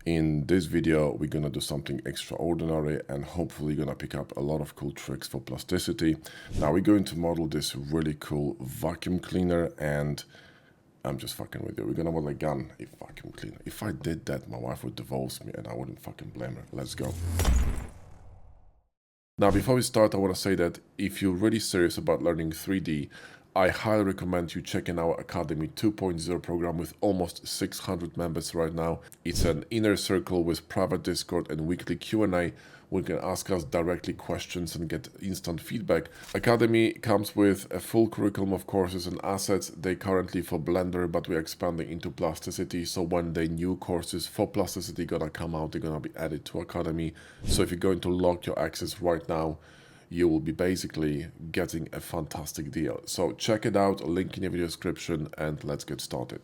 In this video, we're gonna do something extraordinary and hopefully gonna pick up a lot of cool tricks for plasticity. Now we're going to model this really cool vacuum cleaner, and I'm just fucking with you. We're gonna model a gun, a vacuum cleaner. If I did that, my wife would divorce me and I wouldn't fucking blame her. Let's go. Now, before we start, I want to say that if you're really serious about learning 3D, I highly recommend you checking our Academy 2.0 program with almost 600 members right now. It's an inner circle with private Discord and weekly Q&A. We can ask us directly questions and get instant feedback. Academy comes with a full curriculum of courses and assets. They currently for Blender, but we're expanding into Plasticity. So when the new courses for Plasticity gonna come out, they're gonna be added to Academy. So if you're going to lock your access right now, you will be basically getting a fantastic deal. So check it out, link in the video description, and let's get started.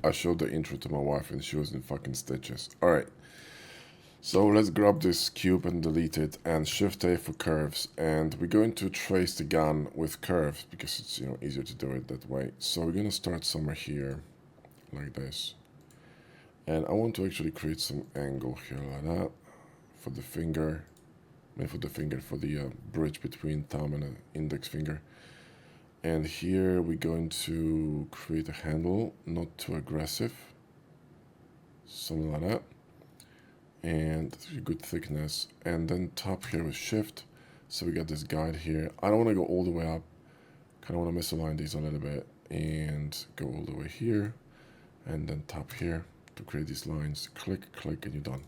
I showed the intro to my wife and she was in fucking stitches. All right. So let's grab this cube and delete it, and Shift A for curves, and we're going to trace the gun with curves because it's easier to do it that way. So we're gonna start somewhere here like this, and I want to actually create some angle here like that for the finger, for the bridge between thumb and index finger. And here we're going to create a handle, not too aggressive, something like that. And good thickness, and then top here with Shift, so we got this guide here. I don't want to go all the way up, kind of want to misalign these a little bit and go all the way here, and then top here to create these lines. Click, click, and you're done.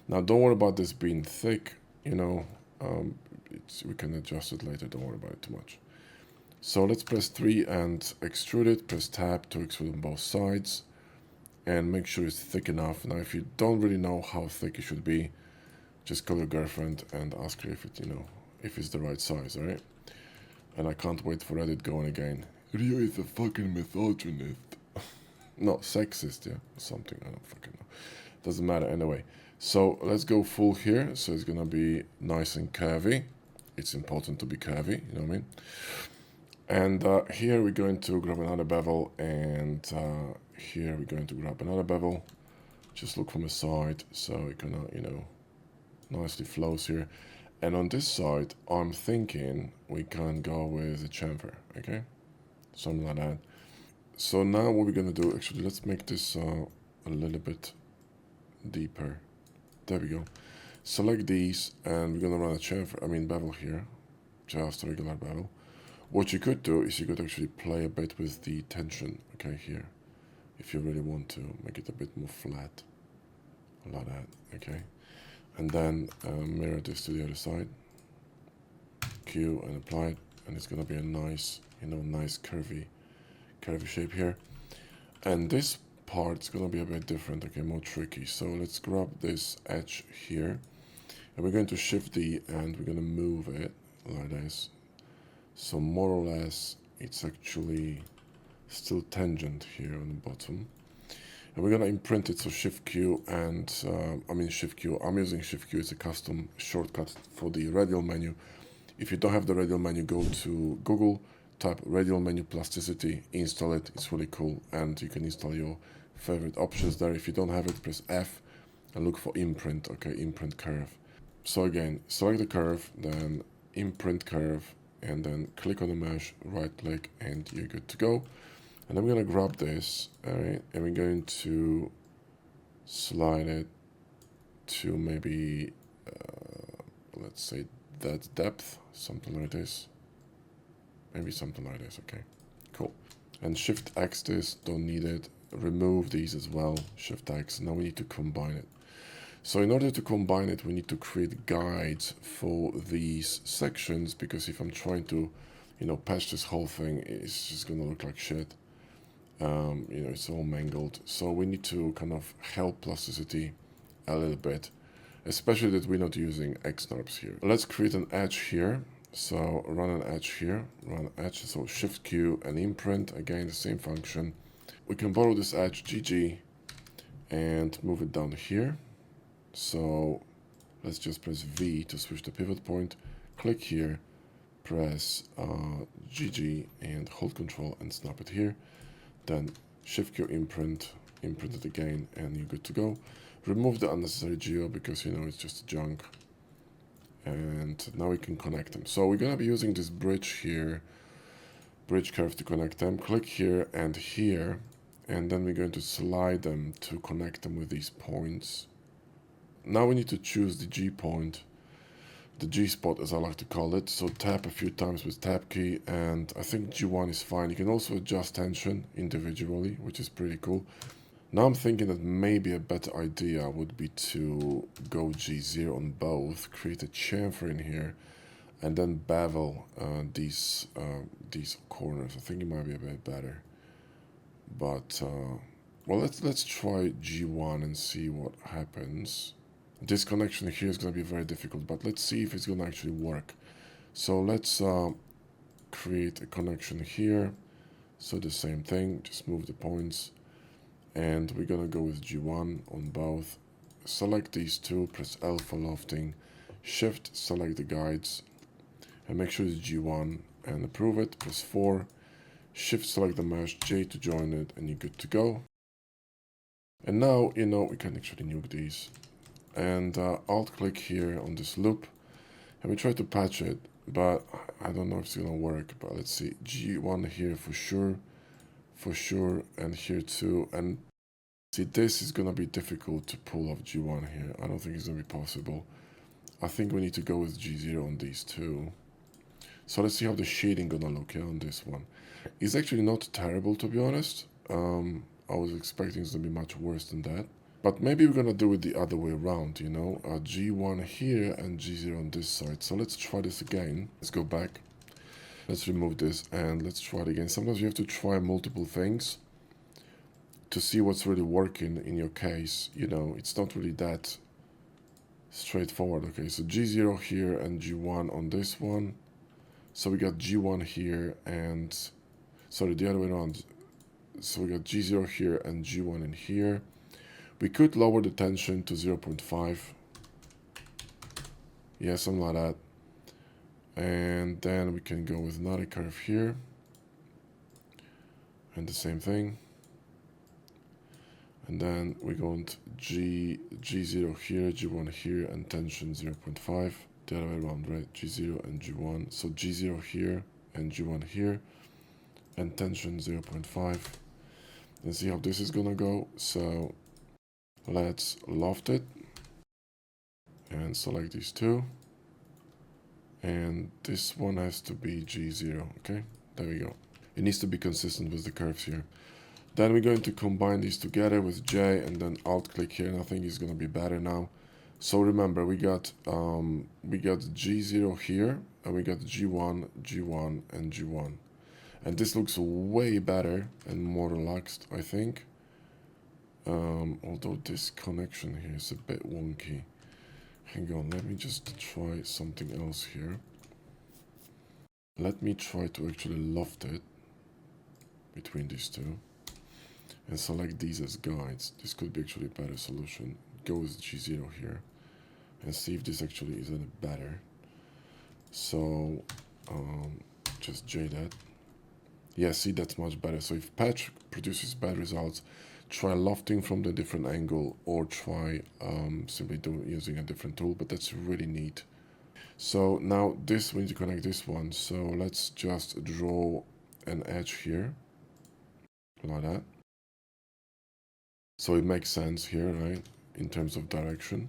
Now don't worry about this being thick, we can adjust it later, don't worry about it too much. So let's press 3 and extrude it, press tab to extrude on both sides, and make sure it's thick enough. Now, if you don't really know how thick it should be, just call your girlfriend and ask her if it, if it's the right size, all right? And I can't wait for Reddit going again. Rio is a fucking misogynist. No, sexist, yeah, something, I don't fucking know. Doesn't matter anyway. So let's go full here. So it's gonna be nice and curvy. It's important to be curvy, you know what I mean? And here we're going to grab another bevel, and here we're going to grab another bevel. Just look from the side, so it kind of, nicely flows here. And on this side, I'm thinking we can go with a chamfer, okay? Something like that. So now what we're gonna do, actually, let's make this a little bit deeper. There we go. Select these, and we're gonna run a chamfer, bevel here. Just a regular bevel. What you could do is you could actually play a bit with the tension, okay, here. If you really want to make it a bit more flat, like that, okay. And then mirror this to the other side. Q and apply it, and it's gonna be a nice, nice curvy shape here. And this part's gonna be a bit different, okay, more tricky. So let's grab this edge here, and we're going to shift D, and we're gonna move it like this. So more or less, it's actually still tangent here on the bottom. And we're gonna imprint it, so Shift Q and, Shift Q. I'm using Shift Q, it's a custom shortcut for the radial menu. If you don't have the radial menu, go to Google, type radial menu plasticity, install it, it's really cool. And you can install your favorite options there. If you don't have it, press F and look for imprint, okay, imprint curve. So again, select the curve, then imprint curve, and then click on the mesh, right click, and you're good to go. And I'm gonna grab this, all right, and we're going to slide it to maybe, let's say that depth, something like this. Maybe something like this, okay, cool. And Shift X this, don't need it. Remove these as well, Shift X. Now we need to combine it. So in order to combine it, we need to create guides for these sections, because if I'm trying to, patch this whole thing, it's just gonna look like shit. It's all mangled. So we need to kind of help plasticity a little bit, especially that we're not using X-NURBS here. Let's create an edge here. So run an edge here, run edge, so Shift Q and imprint, again, the same function. We can borrow this edge, GG, and move it down here. So let's just press V to switch the pivot point, click here, press GG and hold Control and snap it here. Then Shift Q imprint it again, and you're good to go. Remove the unnecessary geo because, you know, it's just junk. And now we can connect them. So we're going to be using this bridge here, bridge curve to connect them. Click here and here, and then we're going to slide them to connect them with these points. Now we need to choose the G point, the G spot as I like to call it. So tap a few times with tab key, and I think G1 is fine. You can also adjust tension individually, which is pretty cool. Now I'm thinking that maybe a better idea would be to go G0 on both, create a chamfer in here, and then bevel these corners. I think it might be a bit better. But well, let's try G1 and see what happens. This connection here is going to be very difficult, but let's see if it's going to actually work. So let's create a connection here. So the same thing, just move the points. And we're going to go with G1 on both. Select these two, press L for lofting, Shift, select the guides, and make sure it's G1 and approve it. Press 4, Shift, select the mesh, J to join it, and you're good to go. And now, you know, we can actually nuke these. And Alt click here on this loop, and we try to patch it, but I don't know if it's going to work. But let's see, G1 here for sure, and here too. And see, this is going to be difficult to pull off G1 here. I don't think it's going to be possible. I think we need to go with G0 on these two. So let's see how the shading going to look here on this one. It's actually not terrible, to be honest. I was expecting it to be much worse than that. But maybe we're going to do it the other way around, you know. G1 here and G0 on this side. So let's try this again. Let's go back. Let's remove this and let's try it again. Sometimes you have to try multiple things to see what's really working in your case. You know, it's not really that straightforward. Okay, so G0 here and G1 on this one. So we got G1 here and, sorry, the other way around. So we got G0 here and G1 in here. We could lower the tension to 0.5. Yeah, something like that. And then we can go with another curve here. And the same thing. And then we go into G0 here, G1 here, and tension 0.5. The other way around, right? G0 and G1. So G0 here and G1 here, and tension 0.5. And see how this is gonna go. So let's loft it and select these two. And this one has to be G0, okay? There we go. It needs to be consistent with the curves here. Then we're going to combine these together with J and then Alt click here, and I think it's going to be better now. So remember, we got G0 here, and we got G1, G1, and G1. And this looks way better and more relaxed, I think. Although this connection here is a bit wonky. Hang on, let me just try something else here. Let me try to actually loft it between these two and select these as guides. This could be actually a better solution. Go with G0 here and see if this actually is any better. So just J that. Yeah, see, that's much better. So if patch produces bad results, try lofting from the different angle or try simply using a different tool, but that's really neat. So now this, we need to connect this one. So let's just draw an edge here, like that. So it makes sense here, right, in terms of direction.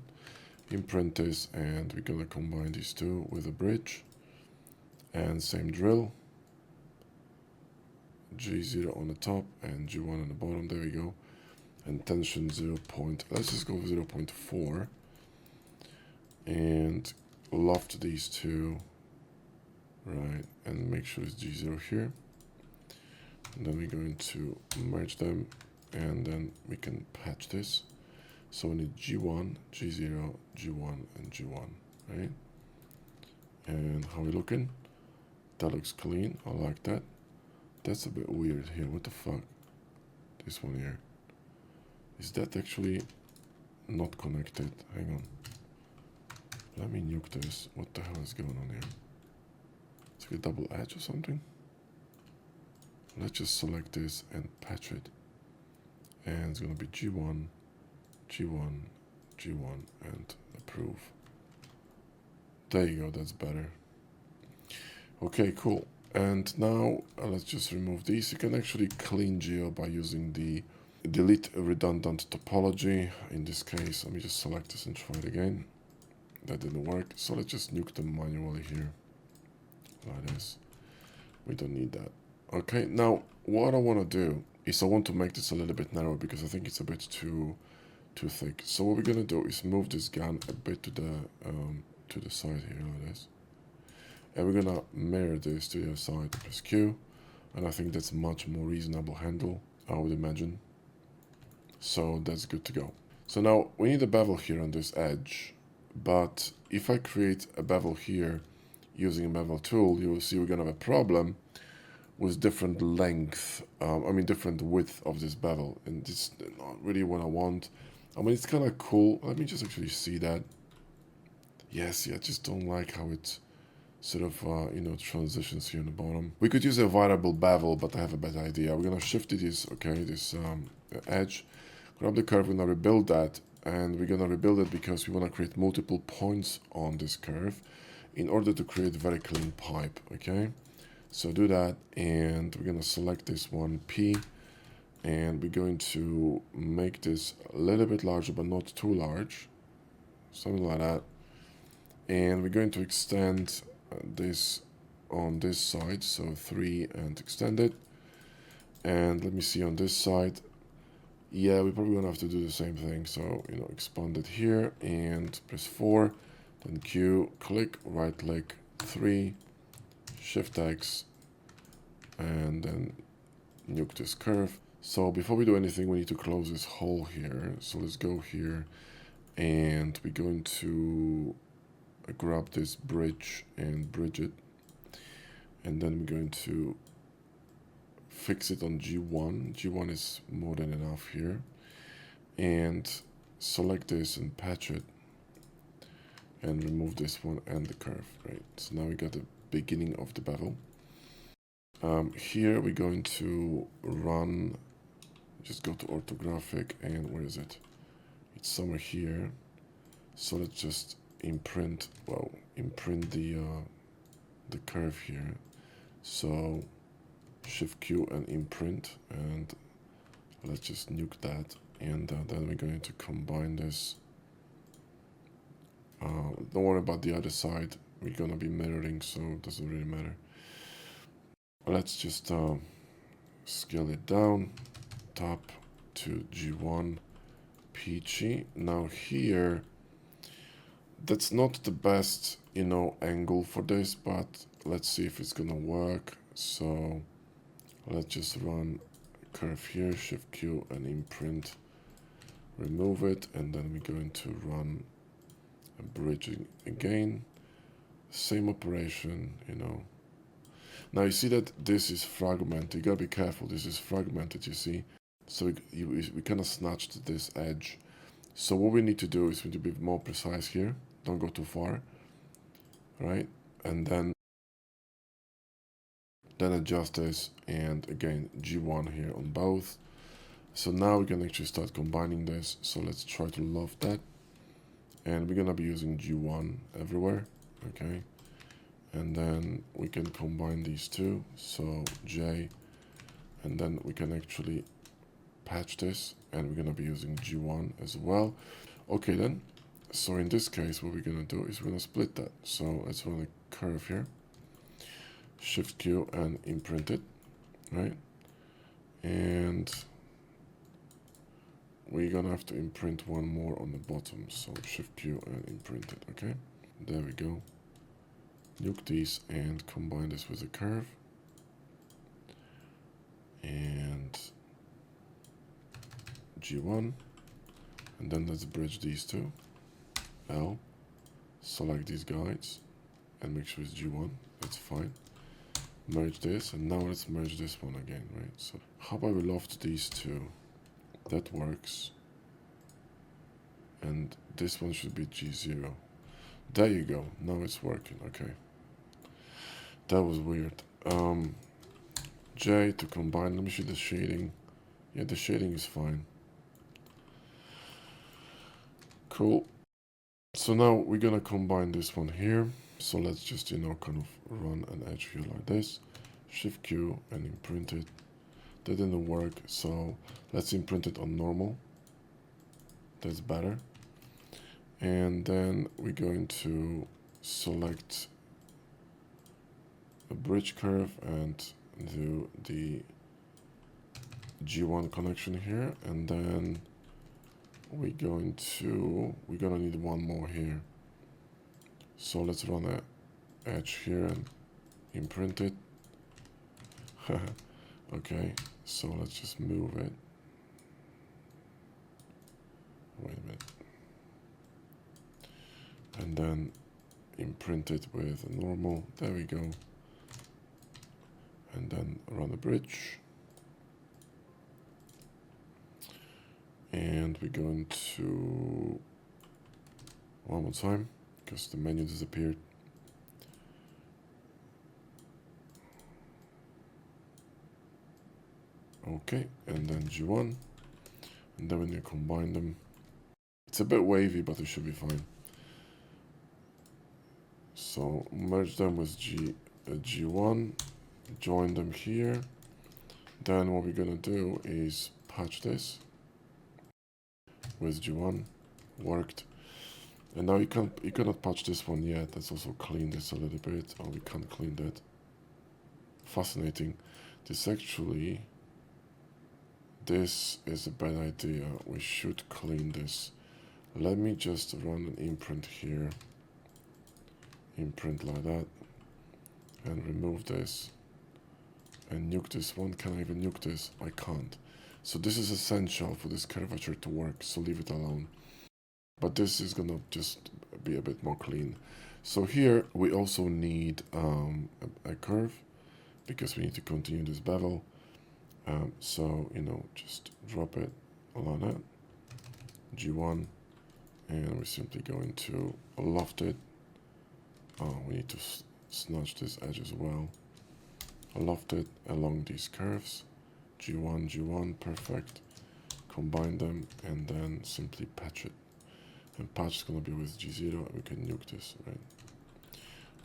Imprint this, and we're gonna combine these two with a bridge. And same drill. G0 on the top and G1 on the bottom, there we go. And tension 0. Let's just go 0.4 and loft these two, right, and make sure it's G0 here. And then we're going to merge them, and then we can patch this. So we need G1, G0, G1, and G1, right? And how we looking? That looks clean. I like that. That's a bit weird here. What the fuck? This one here. Is that actually not connected? Hang on. Let me nuke this. What the hell is going on here? It's like a double edge or something? Let's just select this and patch it. And it's gonna be G1, G1, G1 and approve. There you go, that's better. Okay, cool. And now let's just remove these. You can actually clean geo by using the delete redundant topology. In this case, let me just select this and try it again. That didn't work. So let's just nuke them manually here. Like this. We don't need that. Okay, now what I want to do is I want to make this a little bit narrower because I think it's a bit too thick. So what we're gonna do is move this gun a bit to the side here, like this. And we're gonna mirror this to the other side, press Q, and I think that's a much more reasonable handle, I would imagine. So that's good to go. So now we need a bevel here on this edge, but if I create a bevel here using a bevel tool, you will see we're gonna have a problem with different length, different width of this bevel, and it's not really what I want. I mean, it's kind of cool. Let me just actually see that. Yes, yeah, I just don't like how it sort of, transitions here in the bottom. We could use a variable bevel, but I have a better idea. We're gonna shift this, okay, this edge, grab the curve, we're gonna rebuild that, and we're gonna rebuild it because we wanna create multiple points on this curve in order to create a very clean pipe, okay? So do that, and we're gonna select this one, P, and we're going to make this a little bit larger, but not too large, something like that. And we're going to extend this on this side, so 3 and extend it. And let me see on this side. Yeah, we're probably gonna have to do the same thing. So, expand it here and press 4, then Q, click, right click, 3, Shift X, and then nuke this curve. So before we do anything, we need to close this hole here. So let's go here, and we're going to grab this bridge and bridge it, and then we're going to fix it on G1. G1 is more than enough here, and select this and patch it, and remove this one and the curve, right? So now we got the beginning of the bevel. Here we're going to run, just go to orthographic, and where is it? It's somewhere here. So let's just imprint the curve here. So Shift Q and imprint, and let's just nuke that, and then we're going to combine this. Don't worry about the other side, we're gonna be mirroring, so it doesn't really matter. Let's just scale it down, top to G1, peachy. Now here, that's not the best, angle for this, but let's see if it's gonna work. So let's just run a curve here, Shift Q and imprint, remove it, and then we're going to run a bridging again. Same operation, Now you see that this is fragmented. You gotta be careful. This is fragmented, you see. So we kind of snatched this edge. So what we need to do is we need to be more precise here. Don't go too far, right? And then adjust this, and again G1 here on both. So now we can actually start combining this. So let's try to loft that, and we're gonna be using G1 everywhere, okay? And then we can combine these two, so J, and then we can actually patch this, and we're gonna be using G1 as well. Okay then, so in this case what we're gonna do is we're gonna split that. So let's run a curve here, Shift Q and imprint it, right? And we're gonna have to imprint one more on the bottom, so Shift Q and imprint it, okay? There we go. Nuke these and combine this with a curve, and G1, and then let's bridge these two. L, select these guides and make sure it's G1, that's fine. Merge this, and now let's merge this one again, right? So how about we loft these two? That works, and this one should be G0. There you go, now it's working, okay. That was weird. J to combine, let me see the shading. Yeah, the shading is fine. Cool. So now we're gonna combine this one here. So let's just, kind of run an edge here like this. Shift Q and imprint it. That didn't work, so let's imprint it on normal. That's better. And then we're going to select a bridge curve and do the G1 connection here, and then we're gonna need one more here. So let's run an edge here and imprint it. Okay, so let's just move it. Wait a minute. And then imprint it with a normal. There we go. And then run a bridge. And we're going to one more time because the menu disappeared. Okay, and then G1, and then when you combine them, it's a bit wavy, but it should be fine. So merge them with G1, join them here. Then what we're gonna do is patch this with G1, worked. And now you cannot patch this one yet. Let's also clean this a little bit. Oh, we can't clean that. Fascinating. This is a bad idea. We should clean this. Let me just run an imprint here. Imprint like that. And remove this. And nuke this one. Can I even nuke this? I can't. So this is essential for this curvature to work. So leave it alone. But this is gonna just be a bit more clean. So here we also need a curve because we need to continue this bevel. So, just drop it along that, G1, and we're simply going to loft it. Oh, we need to snatch this edge as well. Loft it along these curves, G1, G1, perfect. Combine them and then simply patch it. And patch is going to be with G0, and we can nuke this, right?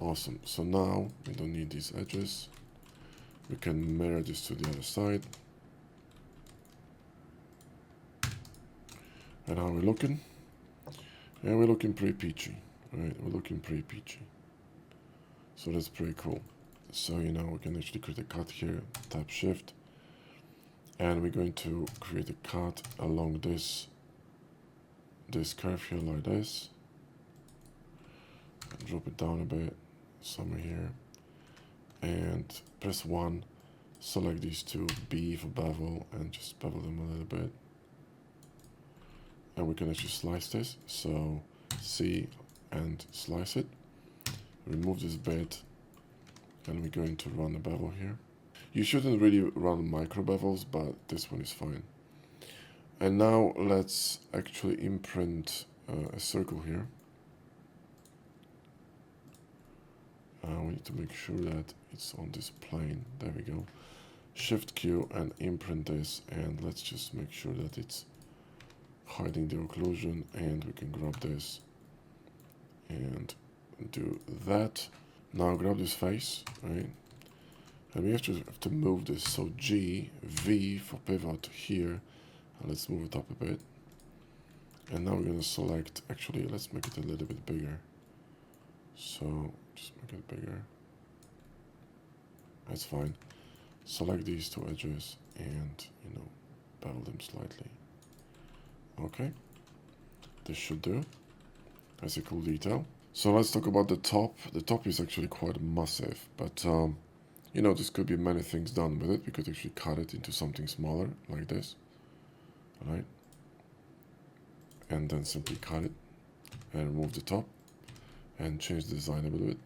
Awesome. So now we don't need these edges. We can mirror this to the other side. And how are we looking? Yeah, we're looking pretty peachy, right? We're looking pretty peachy. So that's pretty cool. So, we can actually create a cut here, tap shift. And we're going to create a cut along this curve here like this. And drop it down a bit, somewhere here. And press 1, select these two, B for bevel, and just bevel them a little bit. And we can actually slice this, so C and slice it. Remove this bit, and we're going to run a bevel here. You shouldn't really run micro bevels, but this one is fine. And now let's actually imprint a circle here. We need to make sure that it's on this plane. There we go. Shift Q and imprint this, and let's just make sure that it's hiding the occlusion, and we can grab this and do that. Now grab this face, right? And we actually have to move this, so G, V for pivot here, and let's move it up a bit. And now we're going to select, actually let's make it a little bit bigger. So just make it bigger. That's fine. Select these two edges and, bevel them slightly. Okay, this should do. That's a cool detail. So let's talk about the top. The top is actually quite massive, but this could be many things done with it. We could actually cut it into something smaller like this, all right? And then simply cut it and remove the top and change the design a little bit.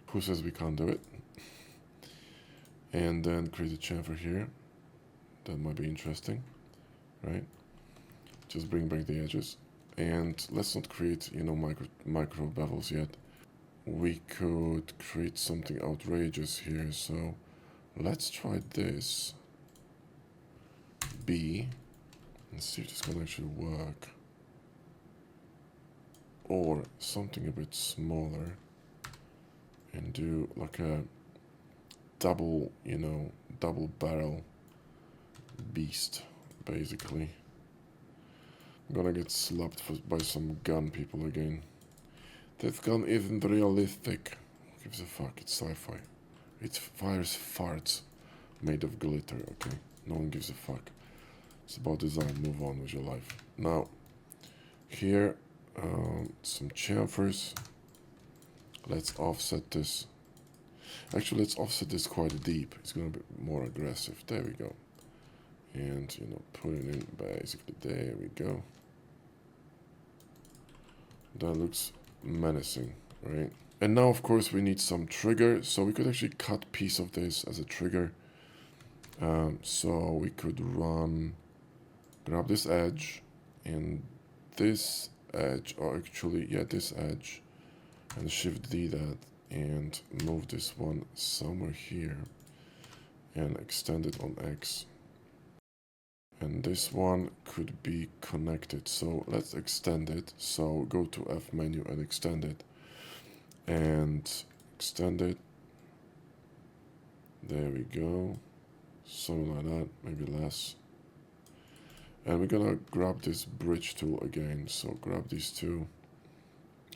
Who says we can't do it? And then create a chamfer here. That might be interesting, right? Just bring back the edges. And let's not create, micro bevels yet. We could create something outrageous here. So let's try this. B. And see if this can actually work. or something a bit smaller and do like a double, you know, double barrel beast, basically. I'm gonna get slapped by some gun people again. That gun isn't realistic. Who gives a fuck? It's sci-fi. It fires farts made of glitter, okay? No one gives a fuck. It's about design. Move on with your life. Now, here, some chamfers. Let's offset this. Actually, let's offset this quite deep. It's gonna be more aggressive. There we go. And, you know, put it in basically. There we go. That looks menacing, right? And now, of course, we need some trigger. So we could actually cut piece of this as a trigger. So we could grab this edge and this edge, or actually, yeah, this edge, and Shift D that, and move this one somewhere here and extend it on X. And this one could be connected. So let's extend it. So go to F menu and extend it. And extend it. There we go. Something like that, maybe less. And we're gonna grab this bridge tool again. So grab these two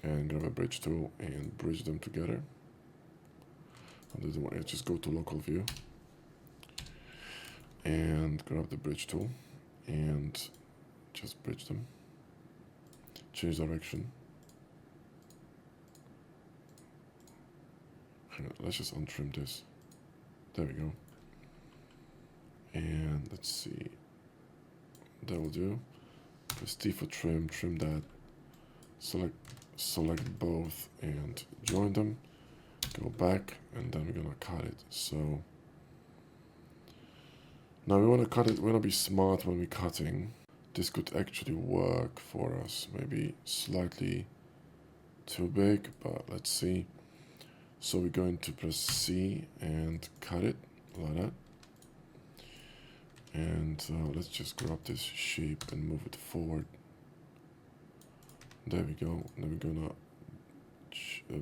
and grab a bridge tool and bridge them together. And just go to local view and grab the bridge tool and just bridge them. Change direction. Let's just untrim this. There we go. And let's see. That will do. Press T for trim, trim that. Select both and join them. Go back, and then we're gonna cut it. So now we want to cut it. We want to be smart when we're cutting. This could actually work for us. Maybe slightly too big, but let's see. So we're going to press C and cut it like that. And let's just grab this shape and move it forward. There we go. Then we're gonna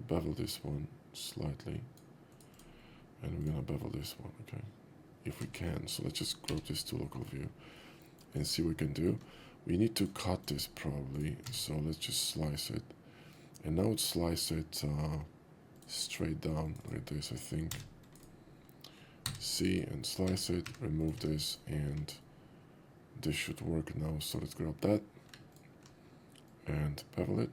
bevel this one slightly. And we're gonna bevel this one, okay? If we can. So let's just grab this to local view and see what we can do. We need to cut this probably. So let's just slice it. And now let's slice it straight down like this, I think. C and slice it, remove this, and this should work now. So let's grab that and bevel it.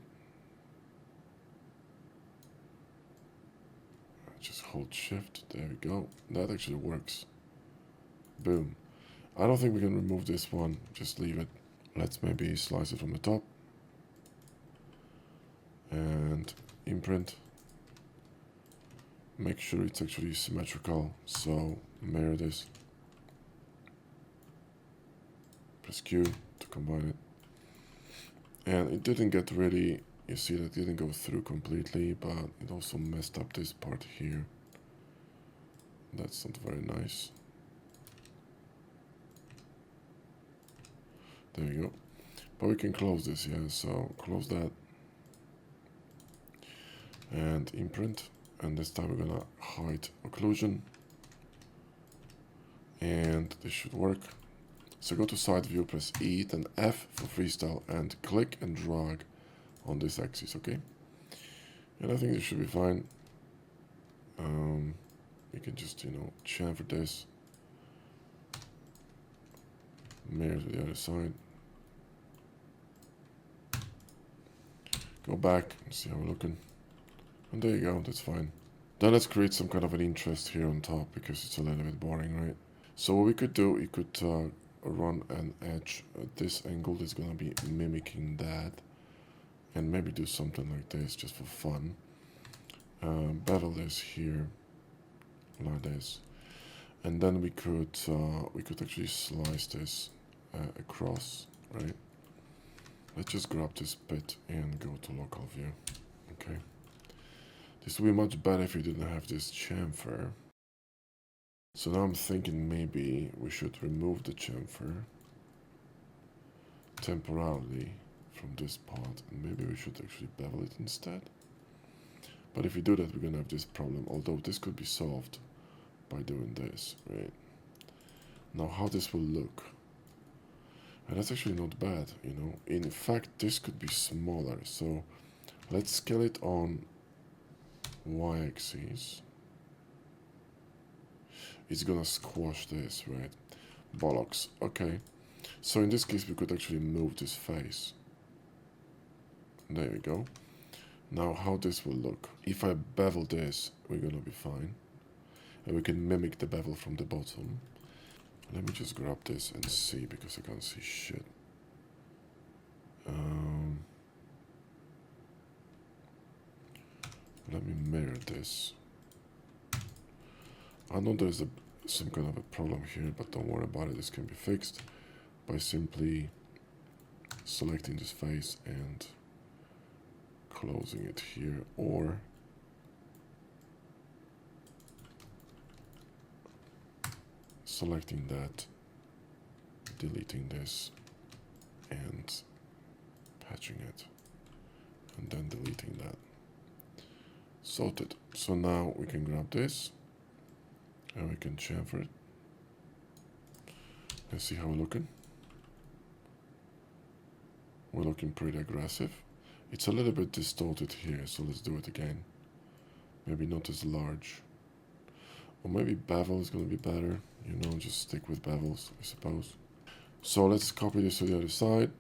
Just hold shift, there we go. That actually works. Boom. I don't think we can remove this one, just leave it. Let's maybe slice it from the top. And imprint. Make sure it's actually symmetrical, so mirror this. Press Q to combine it. And it didn't get really, you see that it didn't go through completely, but it also messed up this part here. That's not very nice. There we go. But we can close this, yeah, so close that. And imprint. And this time we're gonna hide occlusion. And this should work. So go to side view, press E, then F for freestyle, and click and drag on this axis, okay? And I think this should be fine. We can just, you know, chamfer this. Mirror to the other side. Go back and see how we're looking. And there you go, that's fine. Then let's create some kind of an interest here on top because it's a little bit boring, right? So what we could do, we could run an edge at this angle that's gonna be mimicking that. And maybe do something like this just for fun. Bevel this here, like this. And then we could actually slice this across, right? Let's just grab this bit and go to local view, okay? This would be much better if you didn't have this chamfer. So now I'm thinking maybe we should remove the chamfer temporarily from this part, and maybe we should actually bevel it instead. But if we do that, we're gonna have this problem, although this could be solved by doing this, right? Now how this will look. And that's actually not bad, you know. In fact, this could be smaller, so let's scale it on y-axis. It's gonna squash this, right? Bollocks. Okay. So in this case, we could actually move this face. There we go. Now how this will look. If I bevel this, we're gonna be fine. And we can mimic the bevel from the bottom. Let me just grab this and see, because I can't see shit. Let me mirror this. I know there's some kind of a problem here, but don't worry about it. This can be fixed by simply selecting this face and closing it here, or selecting that, deleting this, and patching it, and then deleting that. Sorted. So now we can grab this and we can chamfer it. Let's see how we're looking. We're looking pretty aggressive. It's a little bit distorted here, so let's do it again. Maybe not as large. Or maybe bevel is going to be better. You know, just stick with bevels, I suppose. So let's copy this to the other side.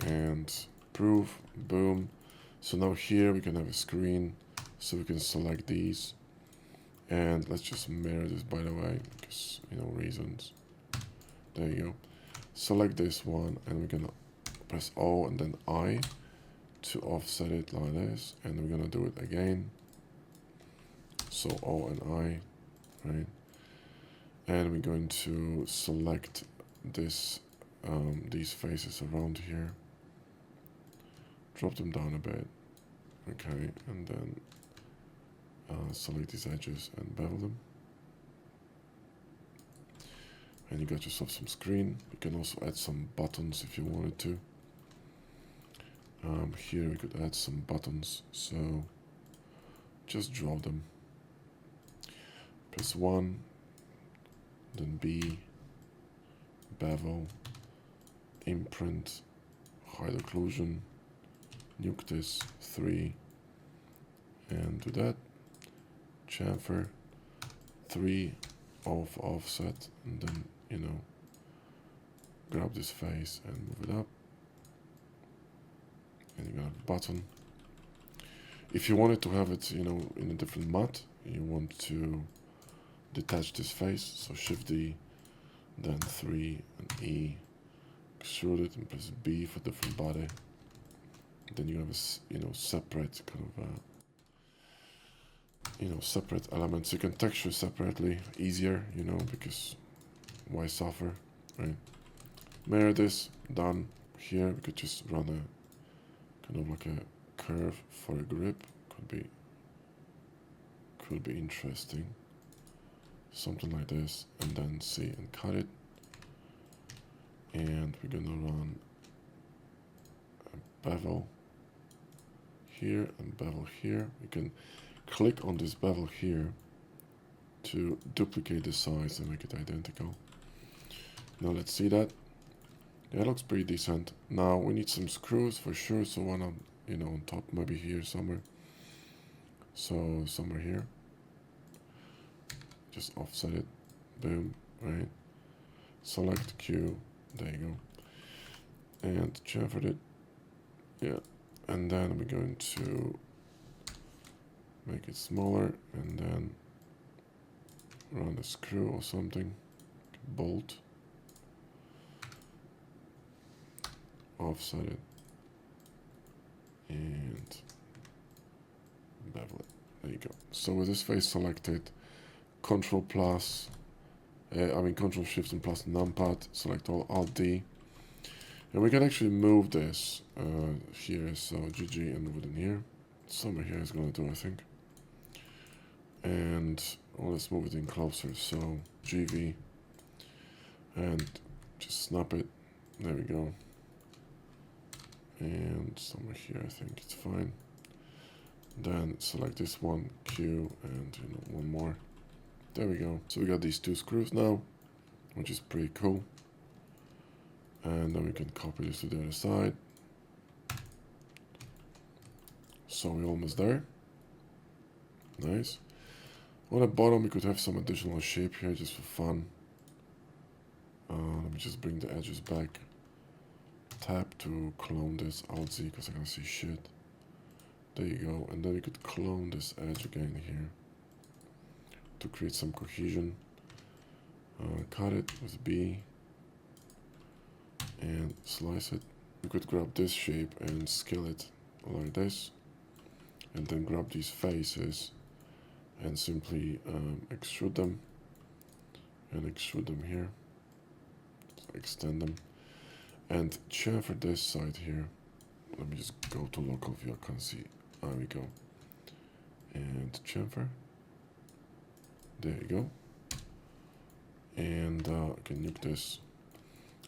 And proof, boom. So now here we can have a screen. So we can select these. And let's just mirror this, by the way, because, you know, reasons. There you go. Select this one, and we're going to press O and then I to offset it like this. And we're going to do it again. So O and I, right? And we're going to select this, these faces around here. Drop them down a bit. Okay, and then select these edges and bevel them. And you got yourself some screen. You can also add some buttons if you wanted to. Here we could add some buttons, so just draw them. Press 1, then B, bevel, imprint, hide occlusion, nuke this, 3, and do that. Chamfer, 3, offset, and then, you know, grab this face and move it up. And you got a button. If you wanted to have it, you know, in a different matte, you want to detach this face, so Shift D, then 3 and E, extrude it and press B for different body. Then you have a, you know, separate kind of you know, separate elements. You can texture separately, easier, you know, because why suffer, right? Mirror this, done. Here we could just run a kind of like a curve for a grip. Could be interesting. Something like this, and then see and cut it. And we're gonna run a bevel here and bevel here. You can click on this bevel here to duplicate the size and make it identical. Now let's see that. Yeah, it looks pretty decent. Now we need some screws for sure, so one on, you know, on top, maybe here somewhere. So somewhere here. Just offset it. Boom, right? Select Q. There you go. And chamfer it. Yeah. And then we're going to make it smaller and then run a screw or something. Bolt. Offset it. And bevel it. There you go. So with this face selected, Control Shift and plus numpad, select all, Alt D. And we can actually move this here, so GG and move it in here. Somewhere here is gonna do, I think. And well, let's move it in closer, so GV. And just snap it. There we go. and somewhere here I think it's fine. Then select this one, Q, and one more. There we go. So we got these two screws now, which is pretty cool. And then we can copy this to the other side. So we're almost there. Nice. On the bottom, we could have some additional shape here just for fun. Let me just bring the edges back. Tap to clone this Alt Z because I can't see shit. There you go. And then we could clone this edge again here to create some cohesion. Cut it with B and slice it. We could grab this shape and scale it like this, and then grab these faces and simply extrude them and extrude them here. So extend them and chamfer this side here. Let me just go to local view. I can't see. There we go. And chamfer. There you go. And I can nuke this.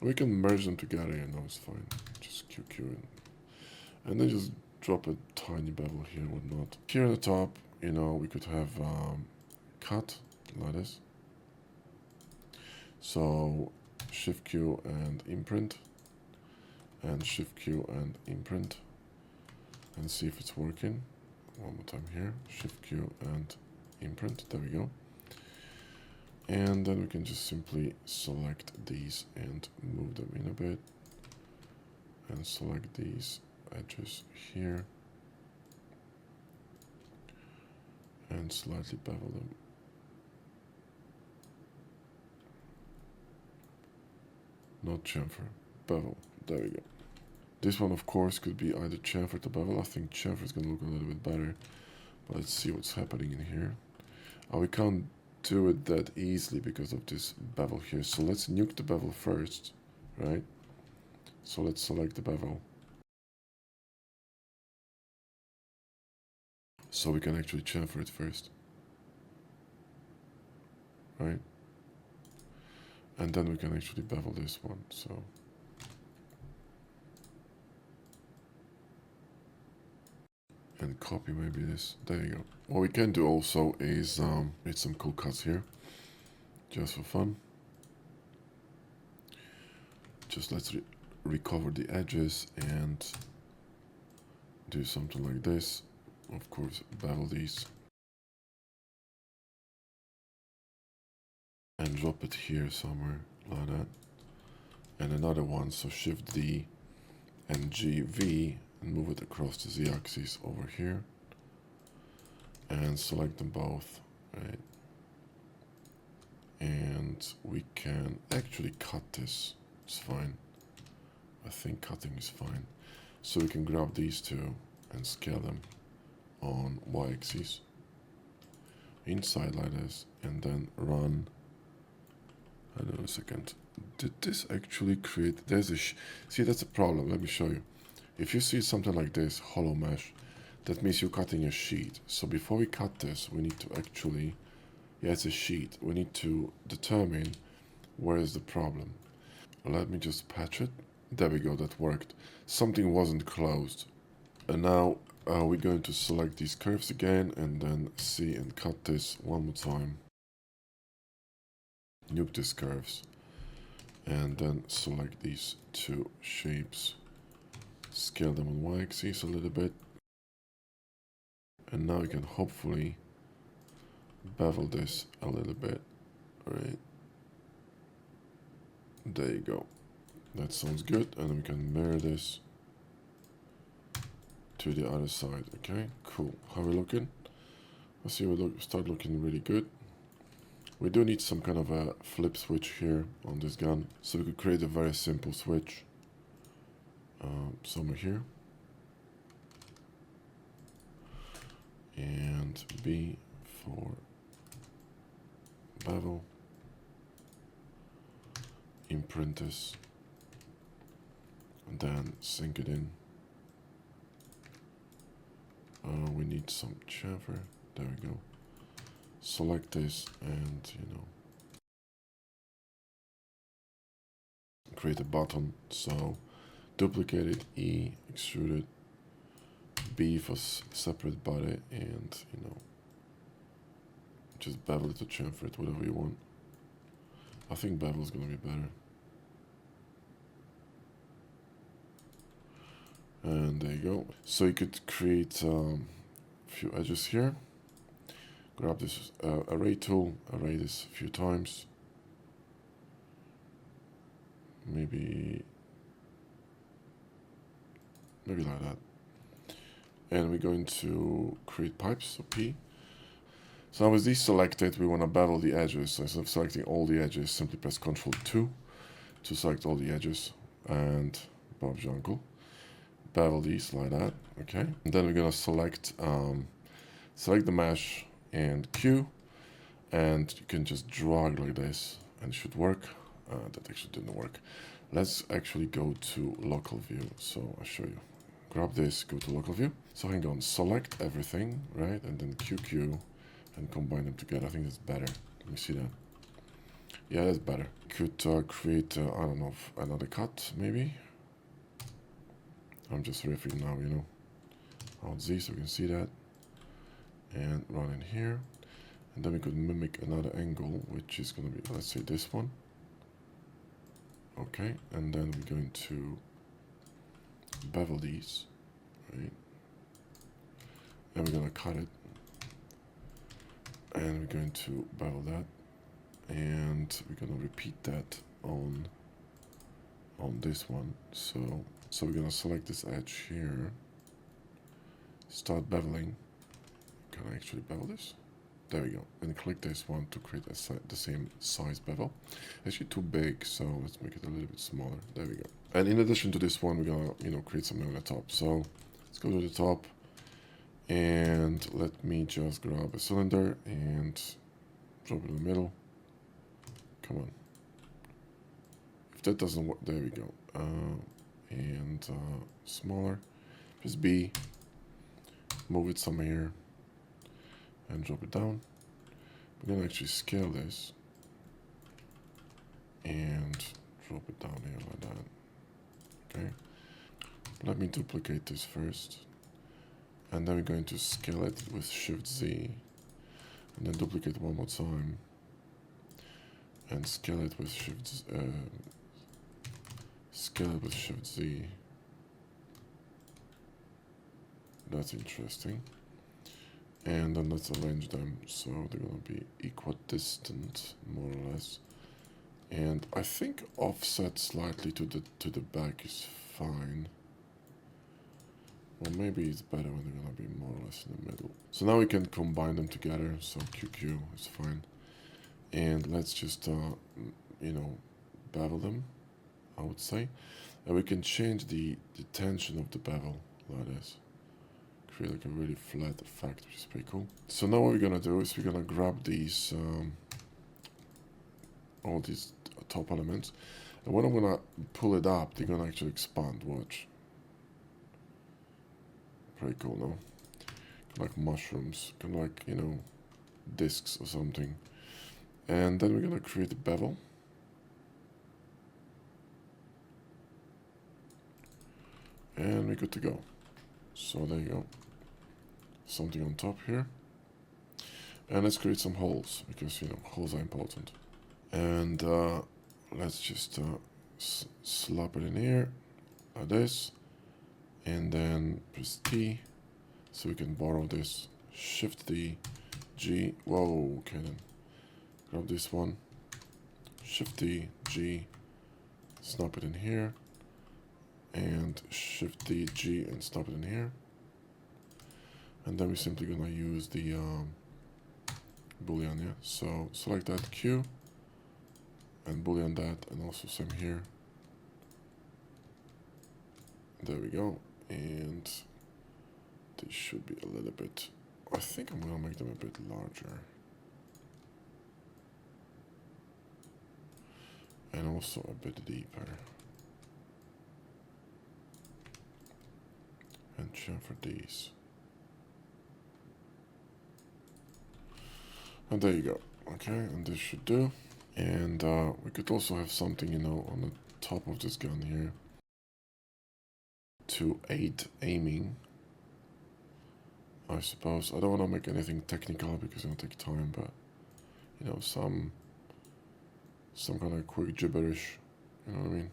We can merge them together, it's fine. Just QQ and then just drop a tiny bevel here, whatnot. Here at the top, we could have cut like this. So Shift Q and imprint, and Shift Q and imprint, and see if it's working. One more time here, Shift Q and imprint. There we go. And then we can just simply select these and move them in a bit, and select these edges here and slightly bevel them. Not chamfer, bevel. There we go. This one, of course, could be either chamfer to bevel. I think chamfer is going to look a little bit better, but let's see what's happening in here. We can't do it that easily because of this bevel here. So let's nuke the bevel first, right? So let's select the bevel. So we can actually chamfer it first, right? And then we can actually bevel this one, so. And copy maybe this, there you go. What we can do also is make some cool cuts here, just for fun. Just let's recover the edges and do something like this. Of course, bevel these. And drop it here somewhere, like that. And another one, so Shift D and GV and move it across the Z-axis over here. And select them both, right? And we can actually cut this, it's fine. I think cutting is fine. So we can grab these two and scale them on Y-axis inside like this, and then run. I don't know, a second. Did this actually create? There's a see, that's a problem. Let me show you. If you see something like this, hollow mesh, that means you're cutting a sheet. So before we cut this, we need to actually, yeah, it's a sheet. We need to determine where is the problem. Let me just patch it. There we go, that worked. Something wasn't closed. And now we're going to select these curves again and then see and cut this one more time. Nuke these curves. And then select these two shapes. Scale them on Y-axis a little bit. And now we can hopefully bevel this a little bit. Right. There you go. That sounds good. And then we can mirror this to the other side. Okay, cool. How are we looking? Let's see, we start looking really good. We do need some kind of a flip switch here on this gun. So we could create a very simple switch. Somewhere here. And B for bevel. Imprint this. And then sink it in. We need some chamfer. There we go. Select this and, create a button. So duplicate it, E, extrude it, B for separate body, and, you know, just bevel it or chamfer it, whatever you want. I think bevel is going to be better. And there you go. So you could create a few edges here. Grab this array tool, array this a few times. Maybe like that. And we're going to create pipes, so P. So now with these selected, we want to bevel the edges. So instead of selecting all the edges, simply press Ctrl 2 to select all the edges. And Bob's your uncle. Bevel these like that, okay? And then we're gonna select the mesh and Q, and you can just drag like this, and it should work. That actually didn't work. Let's actually go to local view. So I'll show you. Grab this, go to local view. So hang on, select everything, right? And then QQ, and combine them together. I think that's better. Let me see that. Yeah, that's better. Could create, I don't know, another cut, maybe? I'm just riffing now, you know. Alt Z so we can see that. And run in here. And then we could mimic another angle, which is going to be, let's say, this one. Okay, and then we're going to bevel these, right? And we're going to cut it. And we're going to bevel that. And we're going to repeat that on this one. So we're going to select this edge here. Start beveling. Can I actually bevel this? There we go. And click this one to create the same size bevel. Actually too big, so let's make it a little bit smaller. There we go. And in addition to this one, we're gonna, you know, create something on the top. So let's go to the top, and let me just grab a cylinder and drop it in the middle. Come on. If that doesn't work, there we go. And smaller. Just B. Move it somewhere here. And drop it down. We're gonna actually scale this and drop it down here like that. Okay. Let me duplicate this first, and then we're going to scale it with Shift Z, and then duplicate one more time, and scale it with Shift Z. That's interesting. And then let's arrange them so they're going to be equidistant, more or less. And I think offset slightly to the back is fine. Or maybe it's better when they're going to be more or less in the middle. So now we can combine them together. So QQ is fine. And let's just, you know, bevel them, I would say. And we can change the tension of the bevel like this. Create like a really flat effect, which is pretty cool. So now what we're gonna do is we're gonna grab these all these top elements, and when I'm gonna pull it up, they're gonna actually expand. Watch. Pretty cool, no? Like mushrooms, kind of like, you know, discs or something. And then we're gonna create a bevel. And we're good to go. So there you go. Something on top here. And let's create some holes, because, you know, holes are important. And let's just slap it in here, like this. And then press T, so we can borrow this. Shift D, G. Whoa, okay then. Grab this one. Shift D, G. Snap it in here. And Shift D, G, and snap it in here. And then we're simply gonna use the boolean, yeah. So select that Q and boolean that, and also same here. There we go. And they should be a little bit, I think I'm gonna make them a bit larger. And also a bit deeper. And chamfer these. And there you go. Okay, and this should do. And we could also have something, you know, on the top of this gun here. to aid aiming, I suppose. I don't want to make anything technical because it'll take time, but you know, some kind of quick gibberish, you know what I mean?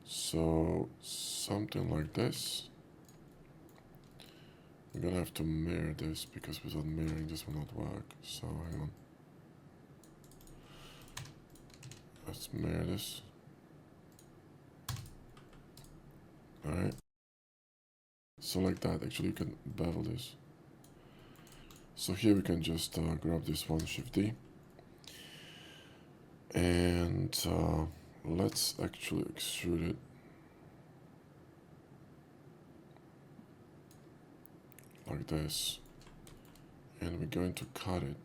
So something like this. We're gonna have to mirror this because without mirroring this will not work. So hang on. Let's mirror this. Alright. So like that, actually you can bevel this. So here we can just grab this one, Shift D. And let's actually extrude it. Like this. And we're going to cut it.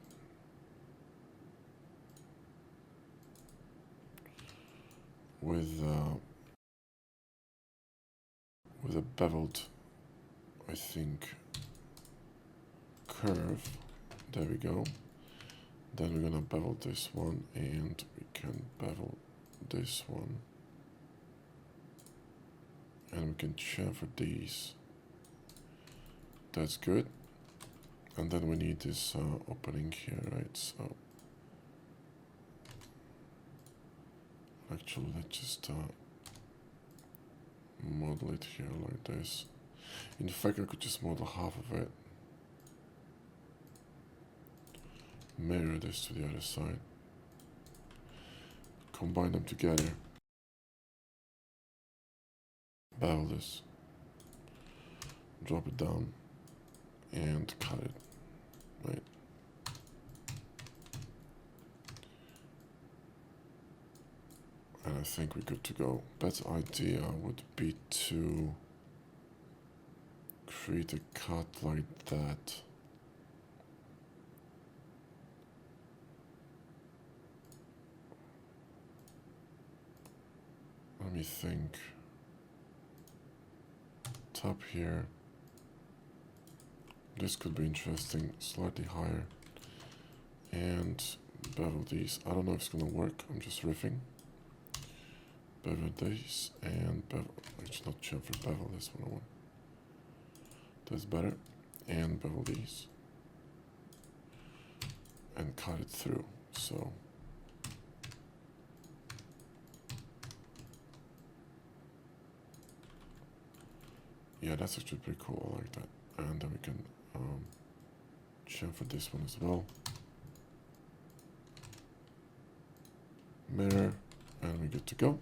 With a beveled, I think, curve. There we go. Then we're gonna bevel this one, and we can bevel this one, and we can chamfer these. That's good. And then we need this opening here, right? So actually, let's just model it here like this. In fact, I could just model half of it. Mirror this to the other side. Combine them together. Bevel this. Drop it down. And cut it. Right. And I think we're good to go. Better idea would be to create a cut like that. Let me think. Top here. This could be interesting. Slightly higher. And bevel these. I don't know if it's gonna work. I'm just riffing. Bevel these and bevel. It's not chamfer, bevel this one. I want. That's better. And bevel these. And cut it through. So yeah, that's actually pretty cool. I like that. And then we can chamfer this one as well. Mirror, and we're good to go.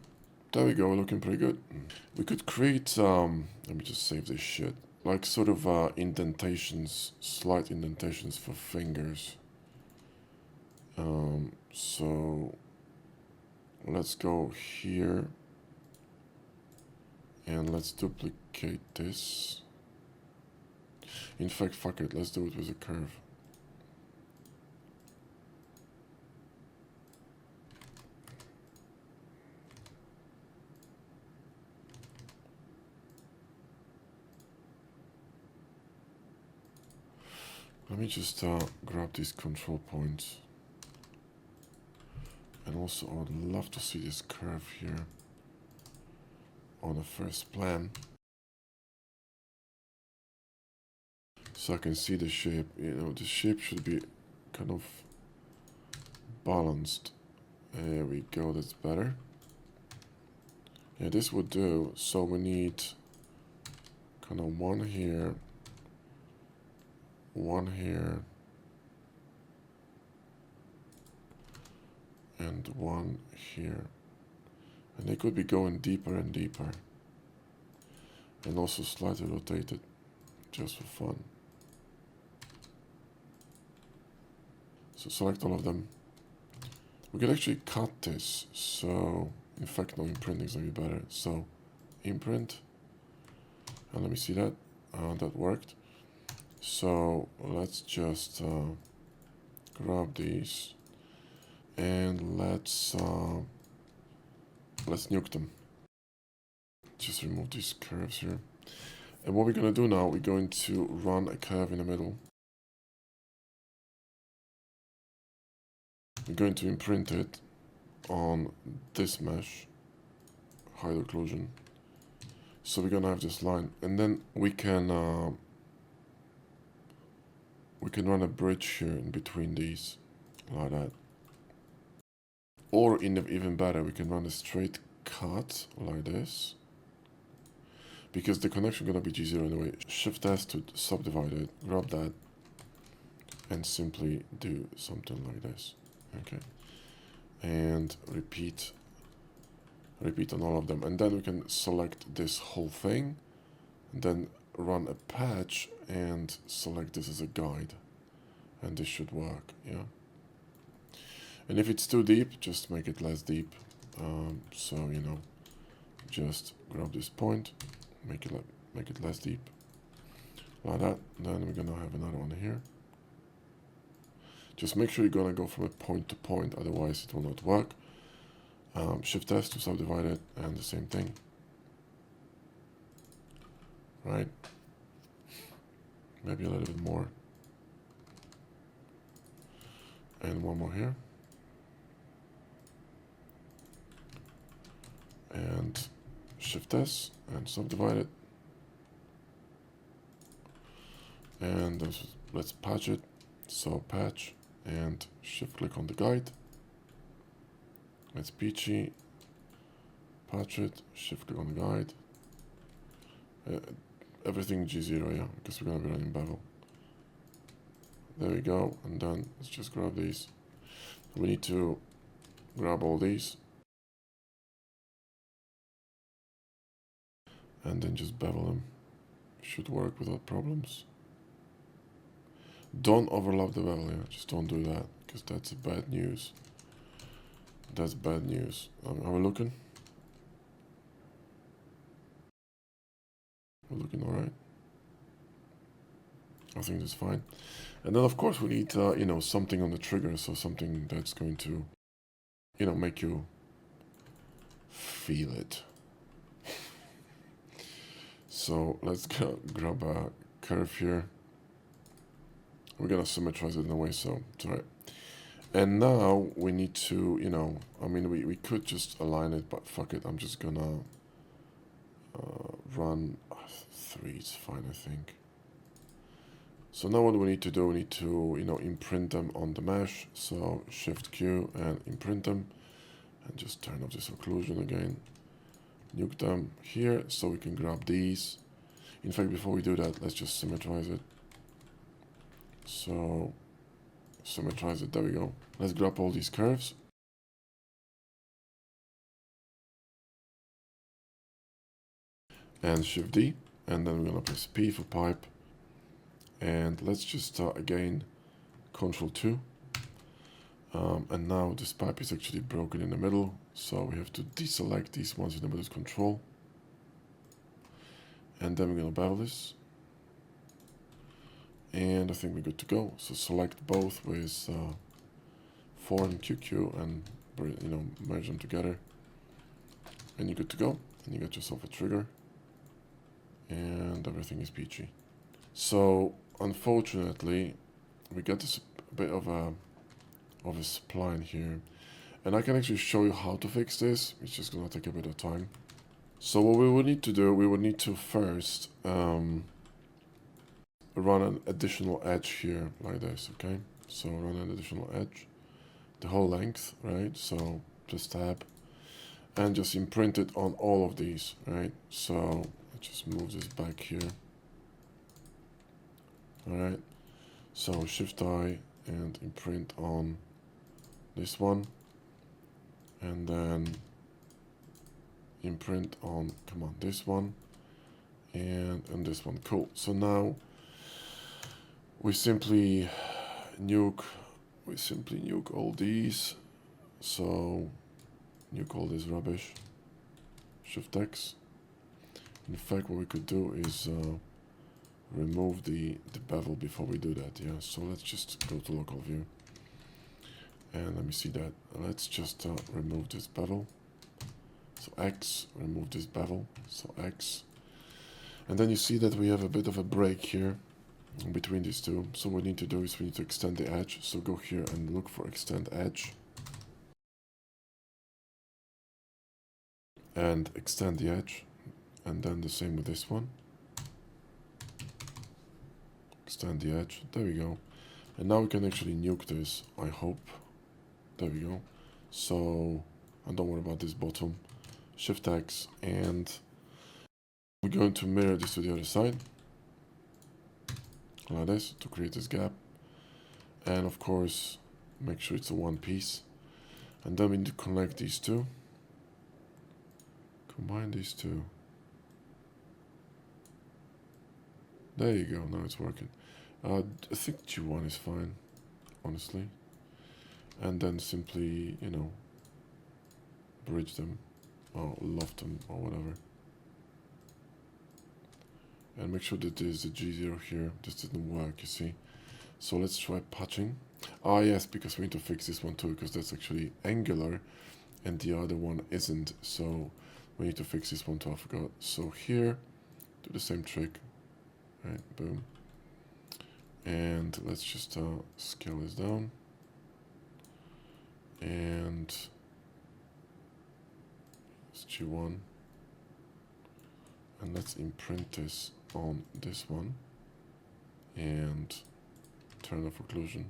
There we go, looking pretty good. We could create, let me just save this shit, like sort of indentations, slight indentations for fingers. So let's go here and let's duplicate this. In fact, fuck it, let's do it with a curve. Let me just grab these control points. And also, I would love to see this curve here on the first plan. So I can see the shape. You know, the shape should be kind of balanced. There we go, that's better. Yeah, this would do. So we need kind of one here, and one here. And they could be going deeper and deeper. And also slightly rotated, just for fun. So select all of them. We can actually cut this. So, in fact, no, imprinting is going to be better. So, imprint. And let me see that. That worked. So, let's just grab these. And let's nuke them. Just remove these curves here. And what we're going to do now, we're going to run a curve in the middle. We're going to imprint it on this mesh, hide occlusion. So we're gonna have this line, and then we can run a bridge here in between these, like that. Or even better, we can run a straight cut like this, because the connection gonna be G0 anyway. Shift S to subdivide it, grab that, and simply do something like this. Okay, and repeat on all of them, and then we can select this whole thing, and then run a patch and select this as a guide, and this should work. Yeah, and if it's too deep, just make it less deep. So you know, just grab this point, make it less deep, like that. Then we're gonna have another one here. Just make sure you're gonna go from a point to point, otherwise it will not work. Shift S to subdivide it, and the same thing. Right? Maybe a little bit more. And one more here. And Shift S and subdivide it. And let's patch it. So patch and shift click on the guide. It's peachy. Patch it, shift click on the guide. Everything G0, yeah, because we're gonna be running Bevel. There we go, and then let's just grab these. We need to grab all these. And then just bevel them. Should work without problems. Don't overlap the bevel, yeah, just don't do that, because that's bad news. That's bad news. Are we looking? We're looking alright. I think that's fine. And then of course we need, you know, something on the trigger, so something that's going to, you know, make you feel it. So let's grab a curve here. We're gonna symmetrize it in a way, so it's alright. And now we need to, you know, I mean, we could just align it, but fuck it, I'm just gonna run 3, it's fine, I think. So now what we need to do, we need to, you know, imprint them on the mesh. So Shift Q and imprint them, and just turn off this occlusion again. Nuke them here so we can grab these. In fact, before we do that, let's just symmetrize it. So symmetrize it, there we go. Let's grab all these curves. And Shift D, and then we're gonna press P for pipe. And let's just again, Control 2. And now this pipe is actually broken in the middle, so we have to deselect these ones in the middle with Control. And then we're gonna bevel this. And I think we're good to go. So select both with Form QQ and, you know, merge them together. And you're good to go. And you got yourself a trigger. And everything is peachy. So unfortunately, we got this bit of a spline here, and I can actually show you how to fix this. It's just gonna take a bit of time. So what we would need to do, we would need to first run an additional edge here like this. Okay, so run an additional edge, the whole length, right? So just tab and just imprint it on all of these, right? So let's just move this back here. All right, so Shift I and imprint on this one, and then imprint on, come on, this one, and this one. Cool. So now we simply nuke all these. So nuke all this rubbish. Shift X. In fact, what we could do is remove the bevel before we do that. Yeah, so let's just go to local view, and let me see that. Let's just remove this bevel. So X, remove this bevel. So X, and then you see that we have a bit of a break here between these two. So what we need to do is we need to extend the edge. So go here and look for extend edge, and extend the edge. And then the same with this one. Extend the edge. There we go. And now we can actually nuke this, I hope. There we go. So, and don't worry about this bottom. Shift X, and we're going to mirror this to the other side. Like this, to create this gap. And of course, make sure it's a one piece. And then we need to connect these two. Combine these two. There you go, now it's working. I think G1 is fine, honestly. And then simply, you know, bridge them, or loft them, or whatever. And make sure that there's a G0 here. This didn't work, you see. So let's try patching. Ah, yes, because we need to fix this one too, because that's actually angular, and the other one isn't. So we need to fix this one too, I forgot. So here, do the same trick. Right, boom. And let's just scale this down. And it's G1. And let's imprint this on this one. And turn off occlusion.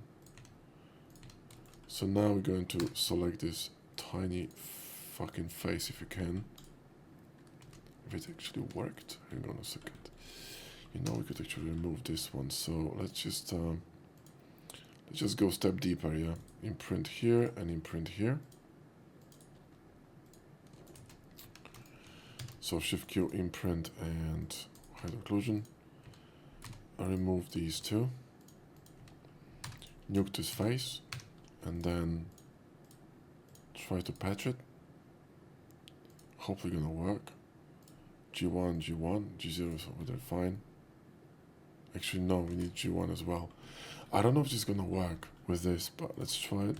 So now we're going to select this tiny fucking face if you can. If it actually worked. Hang on a second. You know, we could actually remove this one. So let's just go step deeper, yeah. Imprint here and imprint here. So Shift Q, imprint and hide occlusion. I remove these two. Nuke this face and then try to patch it. Hopefully gonna work. G1, G1, G0 is over there, fine. Actually, no, we need G1 as well. I don't know if this is gonna work with this, but let's try it.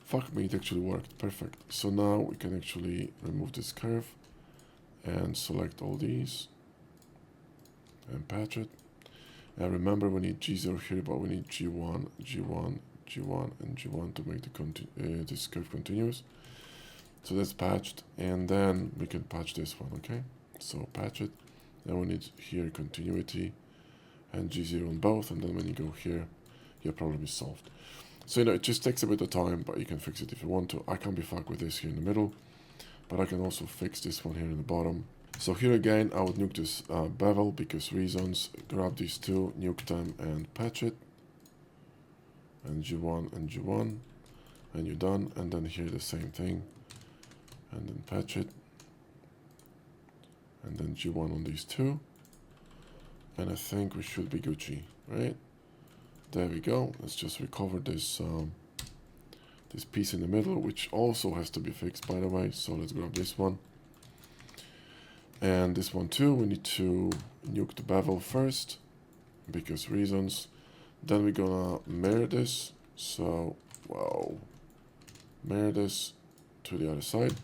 Fuck me, it actually worked, perfect. So now we can actually remove this curve and select all these and patch it. And remember, we need G0 here, but we need G1, G1, G1, and G1 to make the this curve continuous. So that's patched, and then we can patch this one, okay? So patch it, then we need here continuity, and G0 on both, and then when you go here, your problem is solved. So, you know, it just takes a bit of time, but you can fix it if you want to. I can't be fucked with this here in the middle, but I can also fix this one here in the bottom. So here again, I would nuke this bevel because reasons. Grab these two, nuke them, and patch it. And G1 and G1, and you're done. And then here the same thing, and then patch it. And then G1 on these two. And I think we should be Gucci, right? There we go. Let's just recover this this piece in the middle, which also has to be fixed, by the way. So let's grab this one. And this one too, we need to nuke the bevel first, because reasons. Then we're gonna mirror this. So, wow. Mirror this to the other side.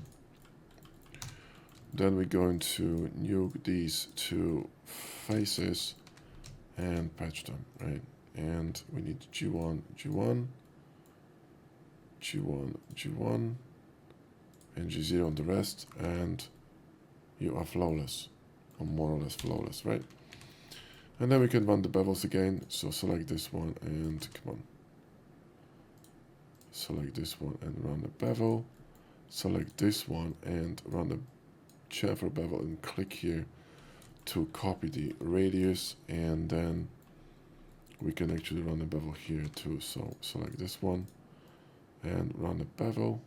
Then we're going to nuke these two faces and patch them, right? And we need G1, G1, G1, G1, and G0 on the rest, and you are flawless, or more or less flawless, right? And then we can run the bevels again. So select this one and come on. Select this one and run the bevel. Select this one and run the chamfer bevel and click here to copy the radius, and then we can actually run the bevel here too. So select this one and run the bevel.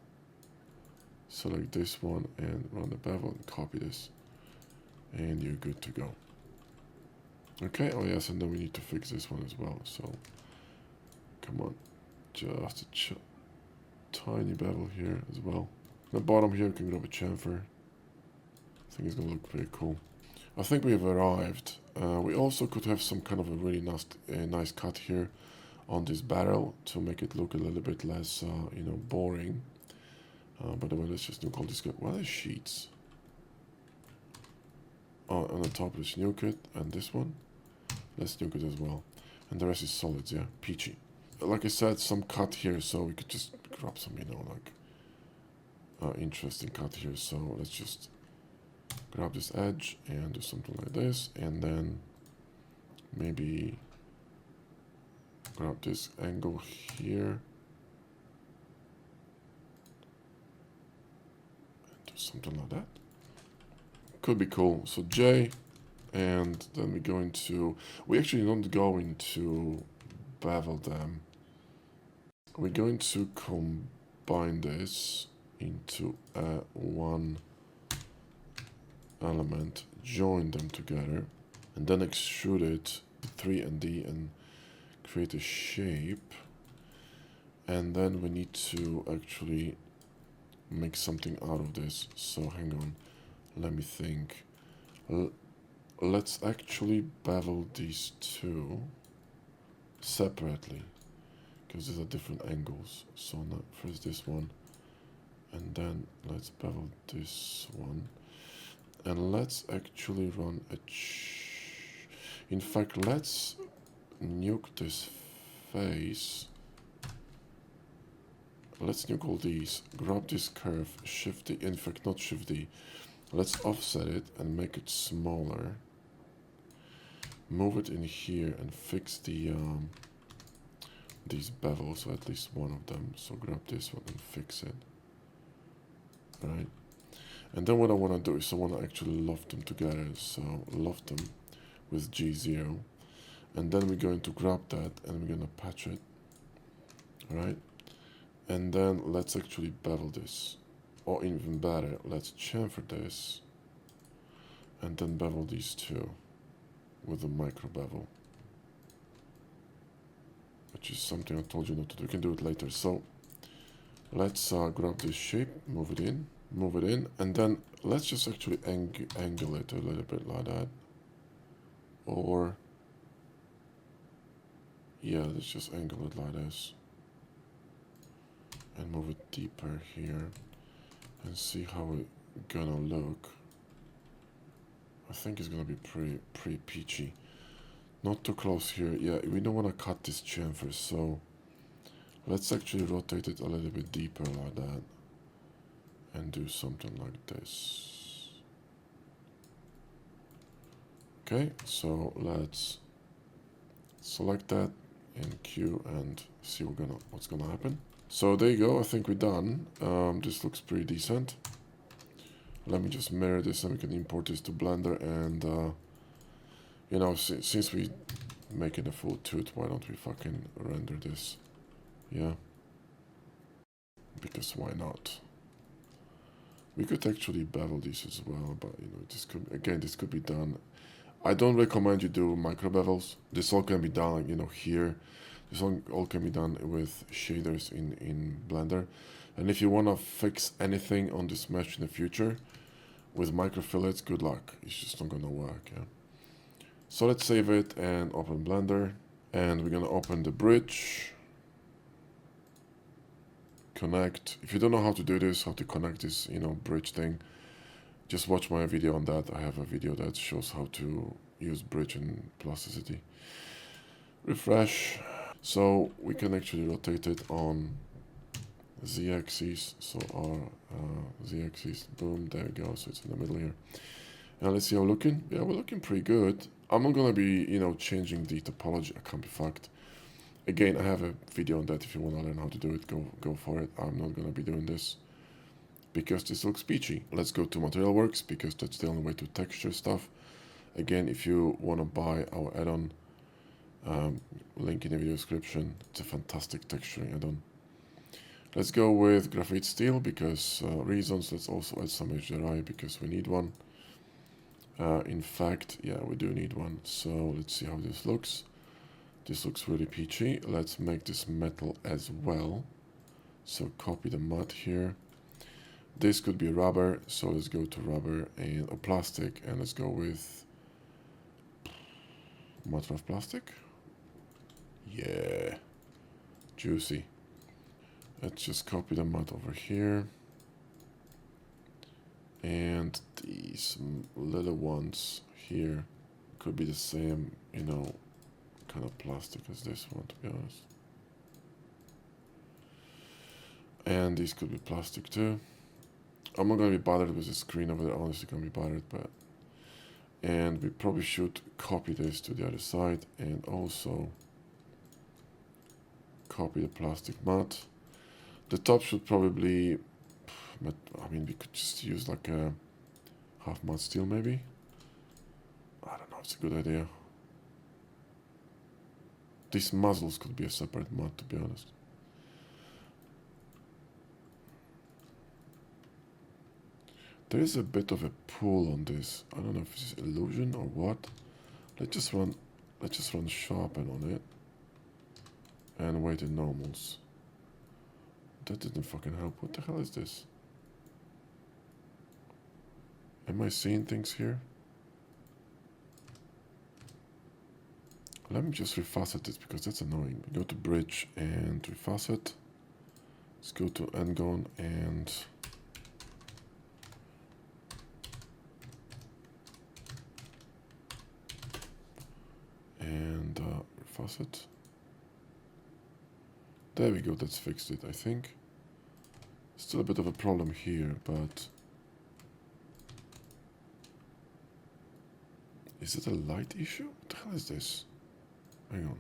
Select this one and run the bevel and copy this, and you're good to go. Okay, oh yes, and then we need to fix this one as well. So come on, just a tiny bevel here as well. The bottom here can grab a chamfer. I think it's gonna look pretty cool. I think we have arrived. We also could have some kind of a really nice cut here on this barrel to make it look a little bit less, you know, boring. By the way, let's just nuke all this. What are sheets? Oh, on the top, let's nuke it, and this one, let's nuke it as well. And the rest is solids, yeah, peachy. Like I said, some cut here, so we could just grab some, you know, like interesting cut here. So let's just grab this edge and do something like this, and then maybe grab this angle here and do something like that. Could be cool. So J, and then we're going to, we actually not going to bevel them. We're going to combine this into one element, join them together, and then extrude it 3 and D and create a shape. And then we need to actually make something out of this. So hang on, let me think. Let's actually bevel these two separately, because these are different angles. So now first this one, and then let's bevel this one, and let's actually run a in fact, let's nuke this face. Let's nuke all these, grab this curve, shift D, in fact not shift D, let's offset it and make it smaller, move it in here and fix the these bevels, or at least one of them. So grab this one and fix it, right? And then what I want to do is I want to actually loft them together. So loft them with G0, and then we're going to grab that and we're going to patch it, right? And then let's actually bevel this, or even better, let's chamfer this and then bevel these two with a micro bevel, which is something I told you not to do. You can do it later. So let's grab this shape, move it in, and then let's just actually angle it a little bit like that. Or, yeah, let's just angle it like this. And move it deeper here. And see how it's gonna look. I think it's gonna be pretty peachy. Not too close here. Yeah, we don't want to cut this chamfer, so let's actually rotate it a little bit deeper like that. And do something like this. Okay, so let's select that in Q and see what's gonna happen. So there you go, I think we're done. This looks pretty decent. Let me just mirror this and we can import this to Blender, and you know, since we making a full tooth, why don't we fucking render this? Yeah, because why not? We could actually bevel these as well, but you know, this could be done. I don't recommend you do micro bevels. This all can be done, you know, here. This all can be done with shaders in Blender. And if you want to fix anything on this mesh in the future with micro fillets, good luck. It's just not gonna work. Yeah. So let's save it and open Blender, and we're gonna open the bridge. Connect. If you don't know how to do this, how to connect this, you know, bridge thing, just watch my video on that. I have a video that shows how to use bridge in Plasticity. Refresh. So we can actually rotate it on Z-axis. So our Z-axis, boom, there we go. So it's in the middle here. And let's see how we're looking. Yeah, we're looking pretty good. I'm not gonna be, you know, changing the topology. I can't be fucked. Again, I have a video on that. If you want to learn how to do it, go for it. I'm not gonna be doing this because this looks peachy. Let's go to Material Works because that's the only way to texture stuff. Again, if you want to buy our add-on, link in the video description. It's a fantastic texturing add-on. Let's go with graphite steel because reasons. Let's also add some HDRI because we need one. In fact, yeah, we do need one. So let's see how this looks. This looks really peachy. Let's make this metal as well. So copy the mud here. This could be rubber, so let's go to rubber and a plastic, and let's go with matter of plastic. Yeah, juicy. Let's just copy the mud over here, and these little ones here could be the same, you know, kind of plastic as this one, to be honest. And these could be plastic too. I'm not gonna be bothered with the screen over there, honestly gonna be bothered, but... And we probably should copy this to the other side and also copy the plastic mat. The top should probably... I mean, we could just use like a half matte steel maybe. I don't know, it's a good idea. These muzzles could be a separate mat, to be honest. There is a bit of a pull on this. I don't know if it's illusion or what. Let's just run sharpen on it. And weighted normals. That didn't fucking help. What the hell is this? Am I seeing things here? Let me just refacet this because that's annoying. Go to bridge and refacet. Let's go to Ngon and refacet. There we go, that's fixed it, I think. Still a bit of a problem here, but... Is it a light issue? What the hell is this? Hang on.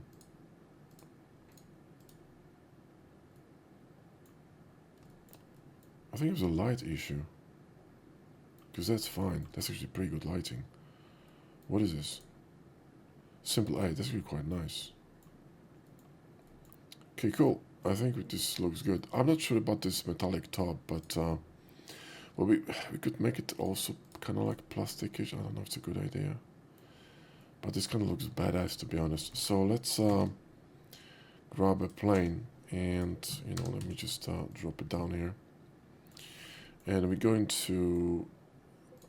I think it was a light issue. Because that's fine. That's actually pretty good lighting. What is this? Simple A. That's actually quite nice. Okay, cool. I think this looks good. I'm not sure about this metallic top, but well, we could make it also kind of like plasticish. I don't know if it's a good idea. But this kind of looks badass, to be honest. So let's grab a plane and, you know, let me just drop it down here. And we're going to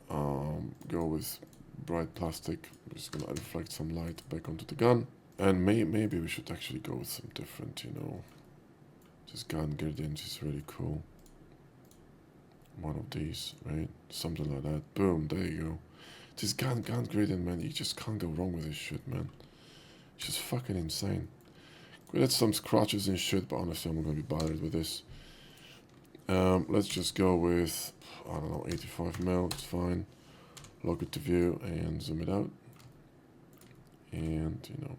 go with bright plastic. We're just going to reflect some light back onto the gun. And maybe we should actually go with some different, you know, this gun gradient is really cool. One of these, right? Something like that. Boom, there you go. This gun gradient, man, you just can't go wrong with this shit, man. It's just fucking insane. We had some scratches and shit, but honestly, I'm not gonna be bothered with this. Let's just go with, I don't know, 85 mil, it's fine. Lock it to view and zoom it out. And, you know,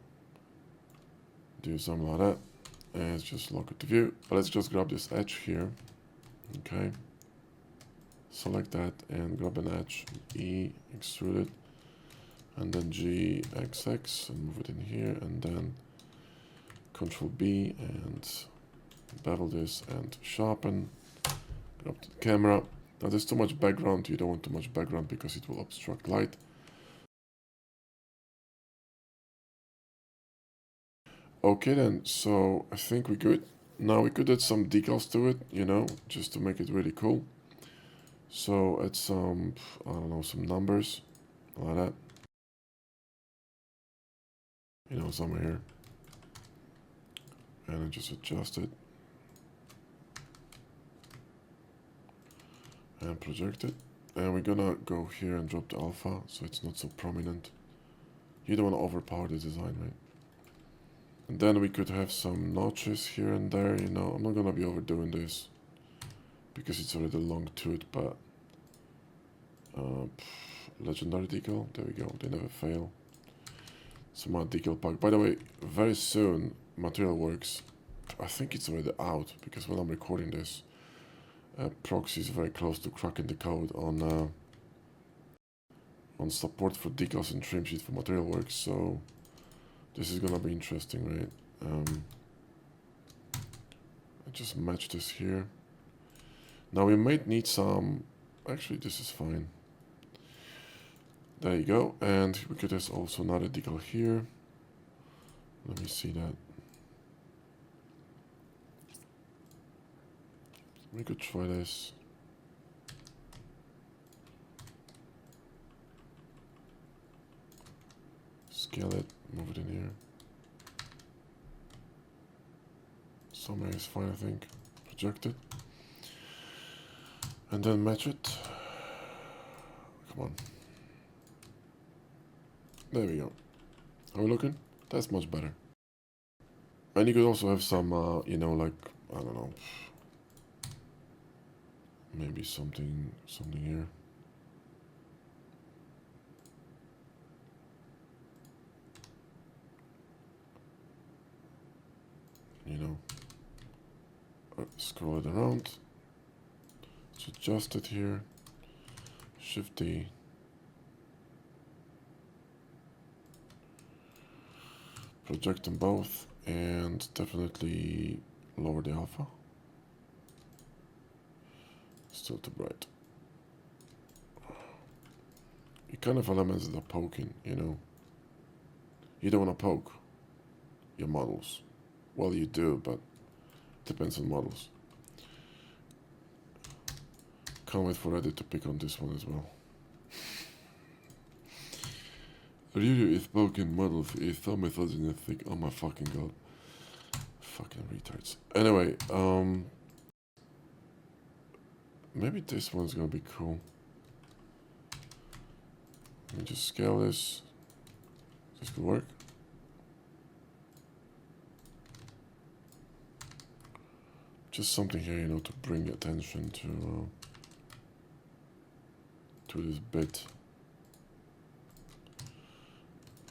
do something like that. And let's just lock it to view. But let's just grab this edge here. Okay. Select that and grab an edge, E, extrude it, and then G, XX, and move it in here, and then Control B and bevel this and sharpen. Grab the camera. Now there's too much background, you don't want too much background because it will obstruct light. Okay then, so I think we're good. Now we could add some decals to it, you know, just to make it really cool. So add some, I don't know, some numbers, like that. You know, somewhere here. And I just adjust it. And project it. And we're gonna go here and drop the alpha, so it's not so prominent. You don't want to overpower the design, right? And then we could have some notches here and there, you know. I'm not gonna be overdoing this because it's already long tooth, but legendary decal, there we go, they never fail. Some more decal pack. By the way, very soon Material Works, I think it's already out because when I'm recording this, Proxy is very close to cracking the code on support for decals and trim sheet for Material Works, so this is gonna be interesting, right? I just match this here. Now we might need some, actually this is fine. There you go, and we could have also another decal here. Let me see that. We could try this. Scale it, move it in here. Somewhere is fine, I think. Project it. And then match it. Come on. There we go. Are we looking? That's much better. And you could also have some, you know, like, I don't know, Maybe something here. You know, scroll it around. Let's adjust it here. Shift D. Project them both, and definitely lower the alpha. Still too bright. It kind of elements that are poking, you know. You don't want to poke your models. Well, you do, but depends on models. Can't wait for Reddit to pick on this one as well. Really, if poking models is so misogynistic. Oh my fucking god. Fucking retards. Anyway, maybe this one's gonna be cool. Let me just scale this. This could work. Just something here, you know, to bring attention to this bit.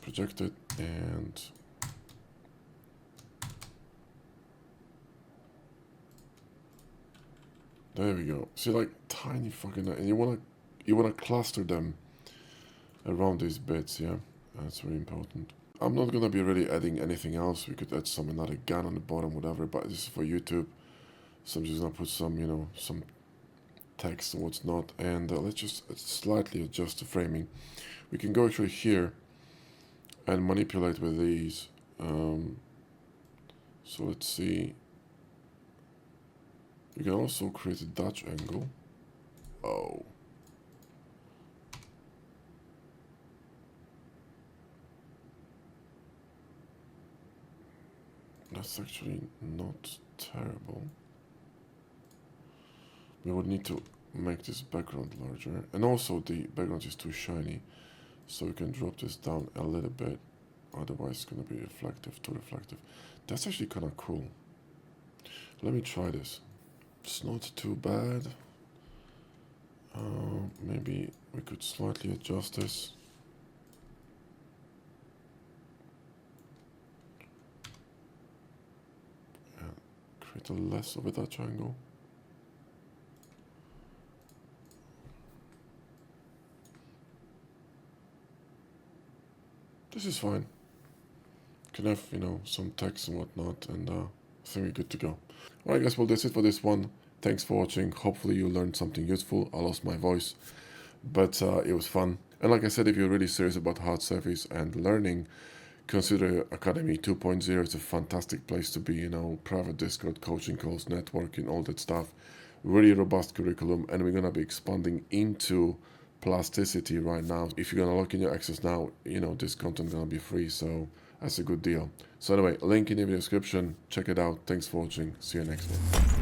Project it, and there we go. See, like tiny fucking, and you wanna cluster them around these bits, yeah. That's very important. I'm not gonna be really adding anything else. We could add some another gun on the bottom, whatever. But this is for YouTube, so I'm just gonna put some, you know, some text and what's not. And let's just slightly adjust the framing. We can go actually here and manipulate with these. So let's see. You can also create a Dutch angle. Oh. That's actually not terrible. We would need to make this background larger. And also the background is too shiny. So we can drop this down a little bit. Otherwise it's going to be reflective, too reflective. That's actually kind of cool. Let me try this. It's not too bad. Maybe we could slightly adjust this. And create a less of a Dutch angle. This is fine. Can have, you know, some text and whatnot, and I think we're good to go. Alright guys, well that's it for this one. Thanks for watching. Hopefully you learned something useful. I lost my voice, but it was fun. And like I said, if you're really serious about hard surface and learning, consider Academy 2.0. It's a fantastic place to be, you know, private Discord, coaching calls, networking, all that stuff. Really robust curriculum, and we're gonna be expanding into Plasticity right now. If you're gonna lock in your access now, you know, this content gonna be free, so that's a good deal. So anyway, link in the description. Check it out. Thanks for watching. See you next one.